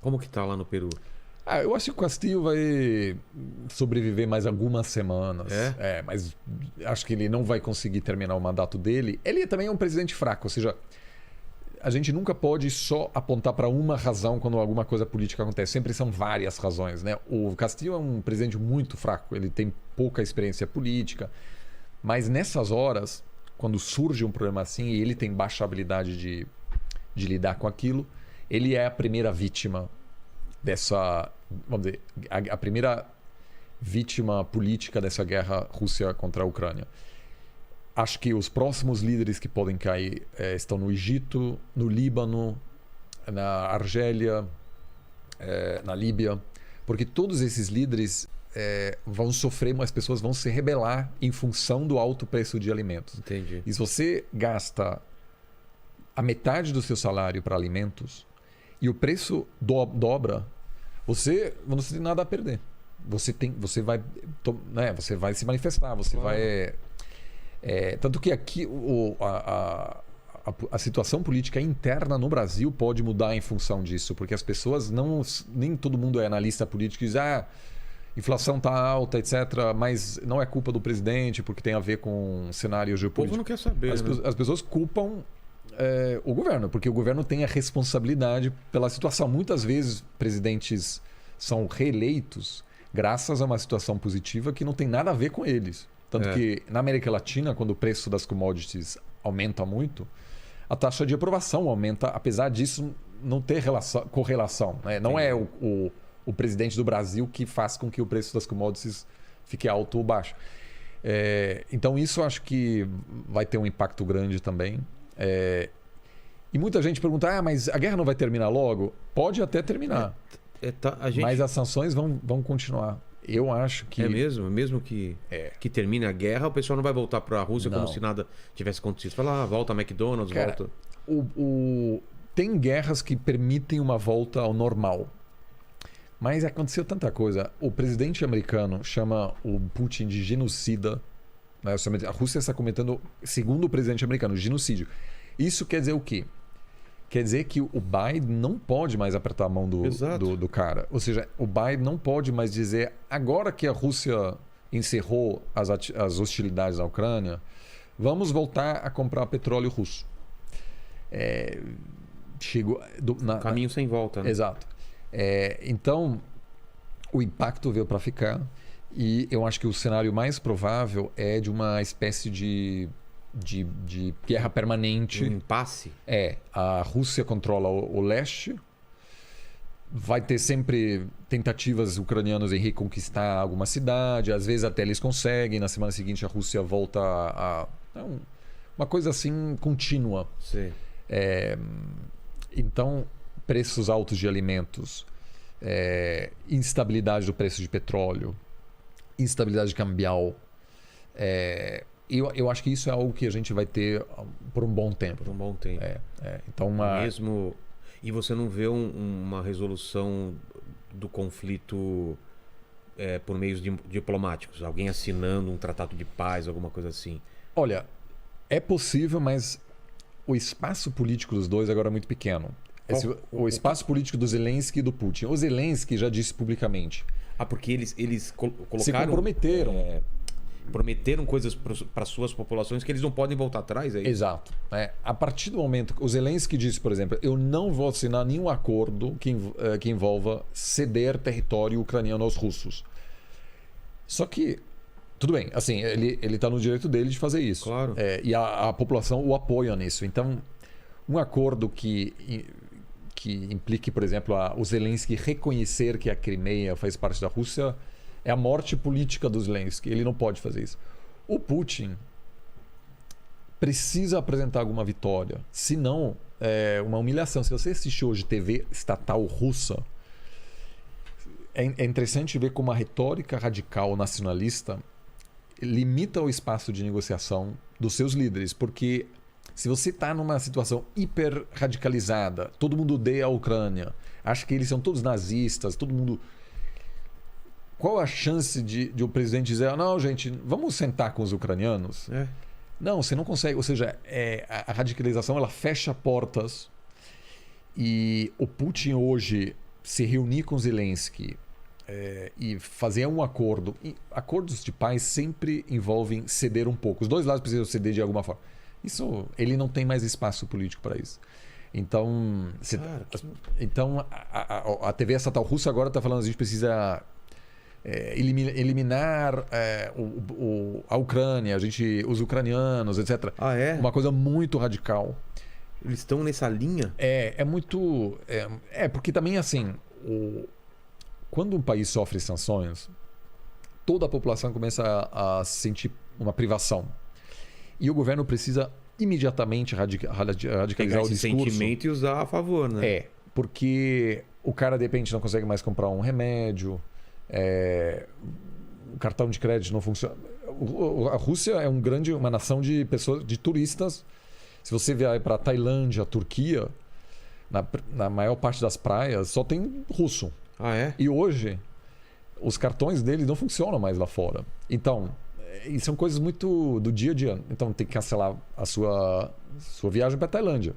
Como que tá lá no Peru? Eu acho que o Castillo vai sobreviver mais algumas semanas. Mas acho que ele não vai conseguir terminar o mandato dele. Ele também é um presidente fraco, ou seja, a gente nunca pode só apontar para uma razão quando alguma coisa política acontece. Sempre são várias razões, né? O Castillo é um presidente muito fraco, ele tem pouca experiência política. Mas nessas horas, quando surge um problema assim e ele tem baixa habilidade de lidar com aquilo, ele é a primeira vítima dessa, vamos dizer, a primeira vítima política dessa guerra Rússia contra a Ucrânia. Acho que os próximos líderes que podem cair estão no Egito, no Líbano, na Argélia, na Líbia, porque todos esses líderes vão sofrer, as pessoas vão se rebelar em função do alto preço de alimentos. Entendi. E se você gasta a metade do seu salário para alimentos e o preço dobra, você não tem nada a perder. Você vai se manifestar, você vai... tanto que aqui a situação política interna no Brasil pode mudar em função disso, porque as pessoas nem todo mundo é analista político e diz, inflação está alta, etc., mas não é culpa do presidente porque tem a ver com cenário geopolítico. O povo não quer saber. As pessoas culpam o governo, porque o governo tem a responsabilidade pela situação. Muitas vezes presidentes são reeleitos graças a uma situação positiva que não tem nada a ver com eles. Tanto que na América Latina, quando o preço das commodities aumenta muito, a taxa de aprovação aumenta, apesar disso não ter correlação. Né? Não é o presidente do Brasil que faz com que o preço das commodities fique alto ou baixo. Então isso eu acho que vai ter um impacto grande também. E muita gente pergunta, mas a guerra não vai terminar logo? Pode até terminar. Mas as sanções vão continuar. Eu acho que... Mesmo que termine a guerra, o pessoal não vai voltar para a Rússia como se nada tivesse acontecido. Fala, volta a McDonald's, volta... Tem guerras que permitem uma volta ao normal. Mas aconteceu tanta coisa. O presidente americano chama o Putin de genocida. Né? A Rússia está cometendo, segundo o presidente americano, genocídio. Isso quer dizer o quê? Quer dizer que o Biden não pode mais apertar a mão do cara. Ou seja, o Biden não pode mais dizer, agora que a Rússia encerrou as hostilidades na Ucrânia, vamos voltar a comprar petróleo russo. Caminho sem volta, né? Exato. Então, o impacto veio para ficar e eu acho que o cenário mais provável é de uma espécie de guerra permanente. Um impasse? A Rússia controla o leste, vai ter sempre tentativas ucranianas em reconquistar alguma cidade, às vezes até eles conseguem, na semana seguinte a Rússia volta uma coisa assim contínua. Sim. Então, preços altos de alimentos, instabilidade do preço de petróleo, instabilidade cambial, eu acho que isso é algo que a gente vai ter por um bom tempo. Por um bom tempo. Então, E você não vê uma resolução do conflito por meios diplomáticos? Alguém assinando um tratado de paz, alguma coisa assim? Olha, é possível, mas o espaço político dos dois agora é muito pequeno. O espaço político do Zelensky e do Putin. O Zelensky já disse publicamente. Porque eles colocaram... Se comprometeram. Prometeram coisas para suas populações que eles não podem voltar atrás, é isso? Exato. A partir do momento... O Zelensky disse, por exemplo, eu não vou assinar nenhum acordo que envolva ceder território ucraniano aos russos. Só que, tudo bem, assim, ele está no direito dele de fazer isso. Claro. E a população o apoia nisso. Então, um acordo que implique, por exemplo, o Zelensky reconhecer que a Crimeia faz parte da Rússia... É a morte política do Zelensky. Ele não pode fazer isso. O Putin precisa apresentar alguma vitória. Senão, é uma humilhação. Se você assistir hoje TV estatal russa, é interessante ver como a retórica radical nacionalista limita o espaço de negociação dos seus líderes. Porque se você está numa situação hiper radicalizada, todo mundo odeia a Ucrânia, acha que eles são todos nazistas, todo mundo... Qual a chance de o presidente dizer, não, gente, vamos sentar com os ucranianos? Não, você não consegue. Ou seja, a radicalização ela fecha portas. E o Putin hoje se reunir com Zelensky e fazer um acordo. E acordos de paz sempre envolvem ceder um pouco. Os dois lados precisam ceder de alguma forma. Isso, ele não tem mais espaço político para isso. Então, a TV estatal russa agora está falando que a gente precisa eliminar a Ucrânia, os ucranianos, etc. Ah, é? Uma coisa muito radical. Eles estão nessa linha? É muito... porque também, assim, quando um país sofre sanções, toda a população começa a sentir uma privação. E o governo precisa imediatamente radicalizar o discurso. Sentimento e usar a favor, né? Porque o cara, de repente, não consegue mais comprar um remédio, o cartão de crédito não funciona. A Rússia é uma nação de pessoas, de turistas. Se você vier para a Tailândia, Turquia, na maior parte das praias só tem russo. Ah, é? E hoje, os cartões deles não funcionam mais lá fora. Então, e são coisas muito do dia a dia. Então, tem que cancelar a sua viagem para a Tailândia.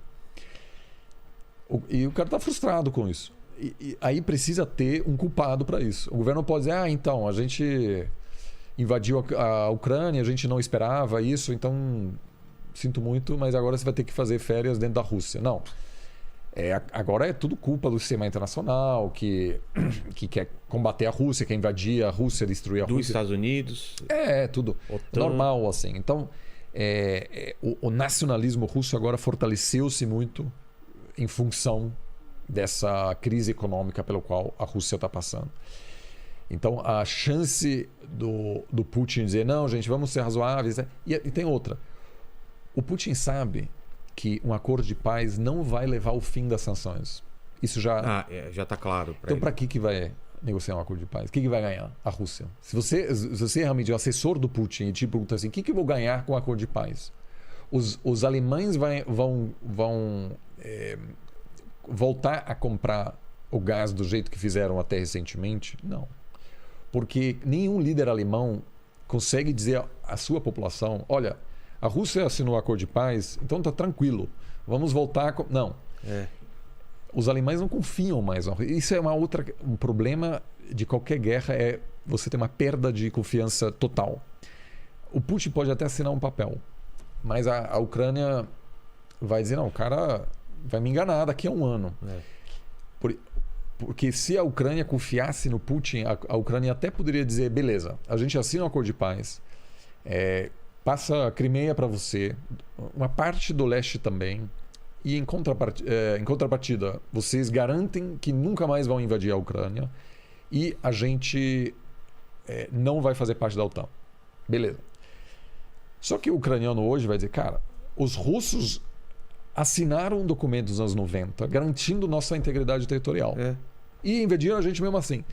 E o cara está frustrado com isso. E aí precisa ter um culpado para isso. O governo pode dizer, então, a gente invadiu a Ucrânia, a gente não esperava isso, então sinto muito, mas agora você vai ter que fazer férias dentro da Rússia. Não. Agora é tudo culpa do sistema internacional que quer combater a Rússia, quer invadir a Rússia, destruir a Rússia. Dos Estados Unidos. Tudo OTAN. Normal, assim. Então, o nacionalismo russo agora fortaleceu-se muito em função dessa crise econômica pela qual a Rússia está passando. Então, a chance do Putin dizer, não, gente, vamos ser razoáveis. E tem outra. O Putin sabe que um acordo de paz não vai levar ao fim das sanções. Isso já está claro. Então, para que vai negociar um acordo de paz? O que vai ganhar a Rússia? Se você realmente é o assessor do Putin e te pergunta assim, o que eu vou ganhar com o acordo de paz? Os alemães vão voltar a comprar o gás do jeito que fizeram até recentemente? Não. Porque nenhum líder alemão consegue dizer à sua população, olha, a Rússia assinou um acordo de paz, então está tranquilo, vamos voltar... Não. Os alemães não confiam mais. Isso é um problema de qualquer guerra, você ter uma perda de confiança total. O Putin pode até assinar um papel, mas a Ucrânia vai dizer, não, o cara vai me enganar daqui a um ano. Porque se a Ucrânia confiasse no Putin, a Ucrânia até poderia dizer, beleza, a gente assina um acordo de paz, passa a Crimeia para você, uma parte do leste também, e em contrapartida, vocês garantem que nunca mais vão invadir a Ucrânia e a gente não vai fazer parte da OTAN. Beleza. Só que o ucraniano hoje vai dizer, cara, os russos assinaram um documento nos anos 90 garantindo nossa integridade territorial e invadiram a gente mesmo assim.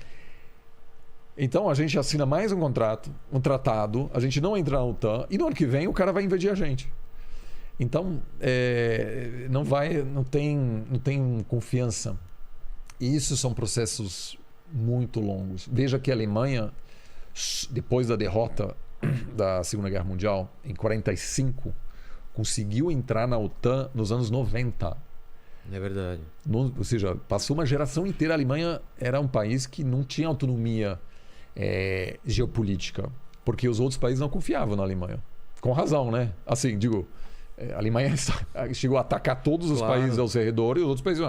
Então a gente assina mais um tratado, a gente não entra na OTAN e no ano que vem o cara vai invadir a gente. Então não tem confiança. E isso são processos muito longos. Veja que a Alemanha, depois da derrota da Segunda Guerra Mundial, em 1945, conseguiu entrar na OTAN nos anos 90. É verdade. Ou seja, passou uma geração inteira. A Alemanha era um país que não tinha autonomia geopolítica, porque os outros países não confiavam na Alemanha. Com razão, né? Assim, digo, a Alemanha chegou a atacar todos os países ao seu redor e os outros países...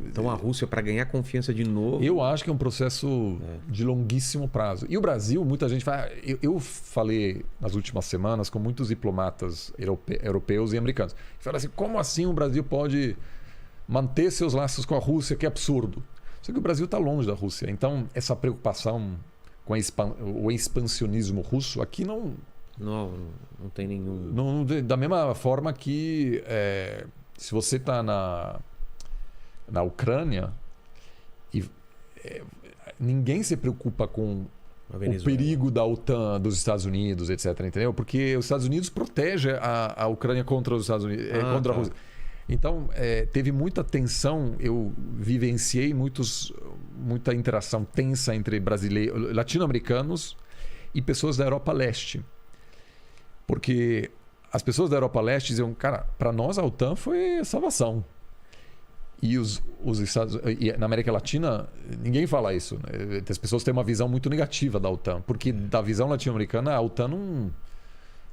Então a Rússia, para ganhar confiança de novo... Eu acho que é um processo de longuíssimo prazo. E o Brasil, muita gente fala... Eu falei nas últimas semanas com muitos diplomatas europeus e americanos. Falaram assim, como assim o Brasil pode manter seus laços com a Rússia, que é absurdo. Só que o Brasil está longe da Rússia. Então, essa preocupação com o expansionismo russo aqui não tem nenhum... Da mesma forma que se você está na Ucrânia e ninguém se preocupa com o perigo da OTAN, dos Estados Unidos, etc. Entendeu? Porque os Estados Unidos protegem a Ucrânia contra os Estados Unidos, contra a Rússia. Então, teve muita tensão. Eu vivenciei muita interação tensa entre brasileiros, latino-americanos e pessoas da Europa Leste. Porque as pessoas da Europa Leste diziam, cara, para nós a OTAN foi salvação. E na América Latina, ninguém fala isso. Né? As pessoas têm uma visão muito negativa da OTAN, porque da visão latino-americana, a OTAN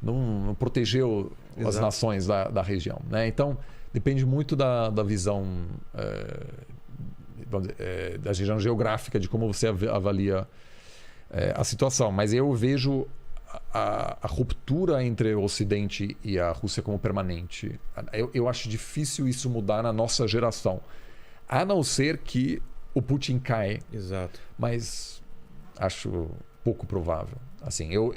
não protegeu as nações da região. Né? Então, depende muito da visão da região geográfica, de como você avalia a situação. Mas eu vejo a ruptura entre o Ocidente e a Rússia como permanente. Eu acho difícil isso mudar na nossa geração. A não ser que o Putin caia. Exato. Mas acho pouco provável. Assim, eu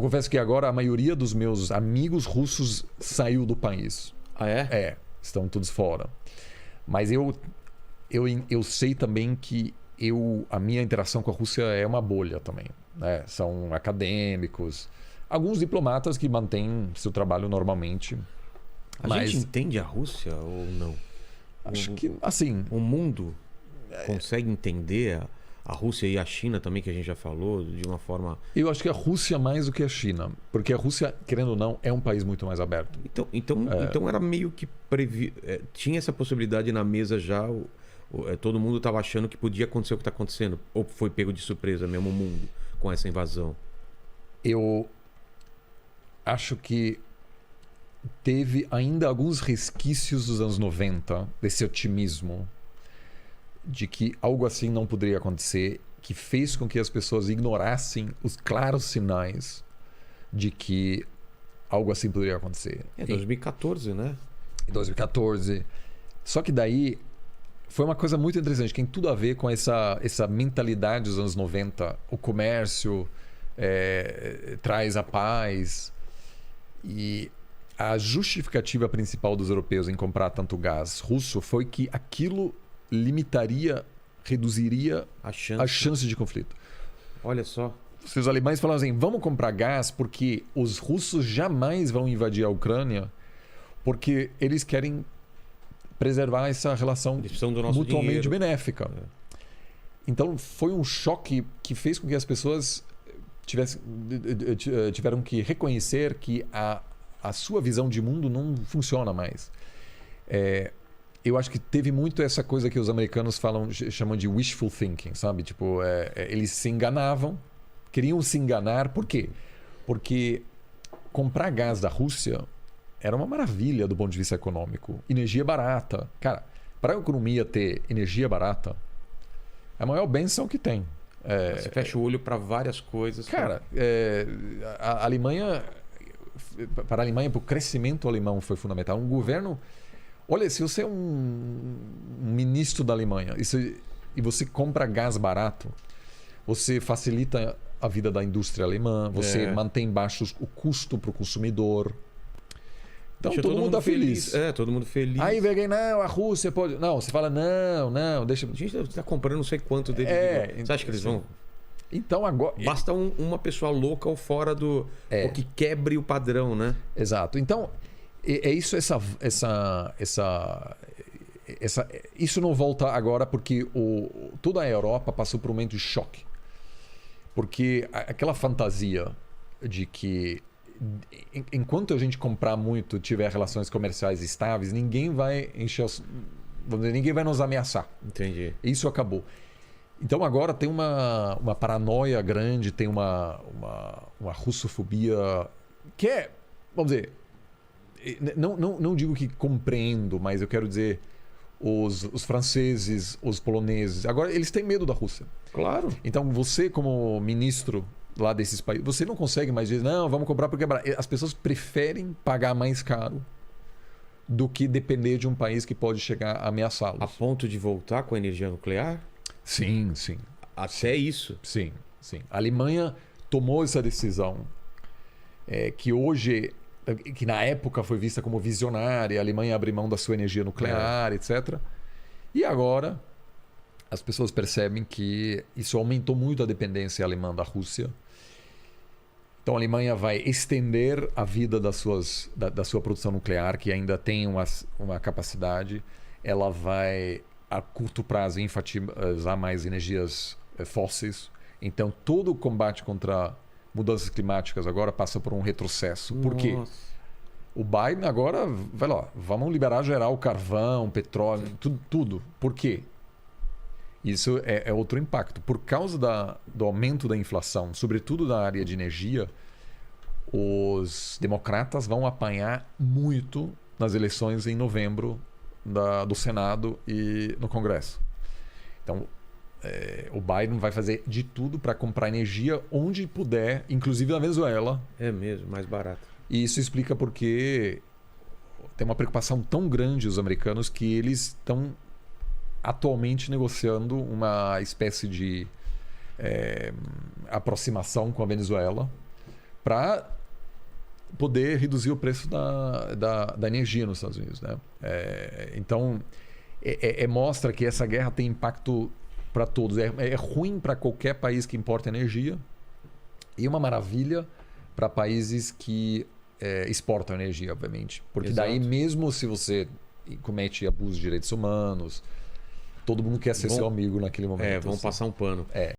confesso que agora a maioria dos meus amigos russos saiu do país. Ah, é? Estão todos fora. Mas eu sei também que a minha interação com a Rússia é uma bolha também. Né? São acadêmicos, alguns diplomatas que mantêm seu trabalho normalmente. A gente entende a Rússia ou não? Acho que, assim... O mundo consegue entender a Rússia e a China também, que a gente já falou, de uma forma... Eu acho que a Rússia mais do que a China. Porque a Rússia, querendo ou não, é um país muito mais aberto. Então era meio que... Tinha essa possibilidade na mesa já... Todo mundo estava achando que podia acontecer o que está acontecendo. Ou foi pego de surpresa mesmo o mundo com essa invasão? Eu acho que teve ainda alguns resquícios dos anos 90 desse otimismo de que algo assim não poderia acontecer, que fez com que as pessoas ignorassem os claros sinais de que algo assim poderia acontecer. 2014, né? 2014. Só que daí foi uma coisa muito interessante, que tem tudo a ver com essa mentalidade dos anos 90. O comércio traz a paz. E a justificativa principal dos europeus em comprar tanto gás russo foi que aquilo reduziria a chance de conflito. Olha só. Os alemães falavam assim, vamos comprar gás porque os russos jamais vão invadir a Ucrânia, porque eles querem preservar essa relação mutuamente benéfica. Então foi um choque que fez com que as pessoas tiveram que reconhecer que a sua visão de mundo não funciona mais. Eu acho que teve muito essa coisa que os americanos chamam de wishful thinking, sabe? Tipo, eles se enganavam, queriam se enganar. Por quê? Porque comprar gás da Rússia era uma maravilha do ponto de vista econômico. Energia barata. Cara, para a economia ter energia barata, é a maior benção que tem. Você fecha o olho para várias coisas. Cara, a Alemanha... Para a Alemanha, para o crescimento alemão foi fundamental. Um governo... Olha, se você é um ministro da Alemanha e você compra gás barato, você facilita a vida da indústria alemã, você mantém baixo o custo para o consumidor. Então todo mundo está feliz. Todo mundo feliz. Aí vem, não, a Rússia pode... Não, você fala, não, deixa... A gente está comprando não sei quanto deles. Você acha que eles vão... Então agora... Basta uma pessoa louca ou fora do... O que quebre o padrão, né? Exato. Então, isso, isso não volta agora porque toda a Europa passou por um momento de choque. Porque aquela fantasia de que enquanto a gente comprar muito, tiver relações comerciais estáveis, ninguém vai ninguém vai nos ameaçar. Entendi. Isso acabou. Então agora tem uma paranoia grande, tem uma russofobia que vamos dizer, não digo que compreendo, mas eu quero dizer os franceses, os poloneses, agora eles têm medo da Rússia. Claro. Então você como ministro lá desses países, você não consegue mais dizer, não, vamos comprar porque as pessoas preferem pagar mais caro do que depender de um país que pode chegar a ameaçá-los. A ponto de voltar com a energia nuclear? Sim. Até isso? Sim. A Alemanha tomou essa decisão que hoje, que na época foi vista como visionária, a Alemanha abre mão da sua energia nuclear, etc. E agora as pessoas percebem que isso aumentou muito a dependência alemã da Rússia. Então a Alemanha vai estender a vida da sua produção nuclear, que ainda tem uma capacidade. Ela vai, a curto prazo, enfatizar mais energias fósseis. Então todo o combate contra mudanças climáticas agora passa por um retrocesso. Por quê? O Biden agora vai lá, vamos liberar geral carvão, petróleo, tudo. Por quê? Isso é outro impacto. Por causa do aumento da inflação, sobretudo da área de energia, os democratas vão apanhar muito nas eleições em novembro do Senado e no Congresso. Então, o Biden vai fazer de tudo para comprar energia onde puder, inclusive na Venezuela. É mesmo, mais barato. E isso explica porque tem uma preocupação tão grande os americanos que eles estão atualmente negociando uma espécie de aproximação com a Venezuela para poder reduzir o preço da energia nos Estados Unidos, né? Então, mostra que essa guerra tem impacto para todos. É ruim para qualquer país que importa energia e uma maravilha para países que exportam energia, obviamente. Porque daí, mesmo se você comete abuso de direitos humanos, todo mundo quer ser seu amigo naquele momento. Vão passar um pano.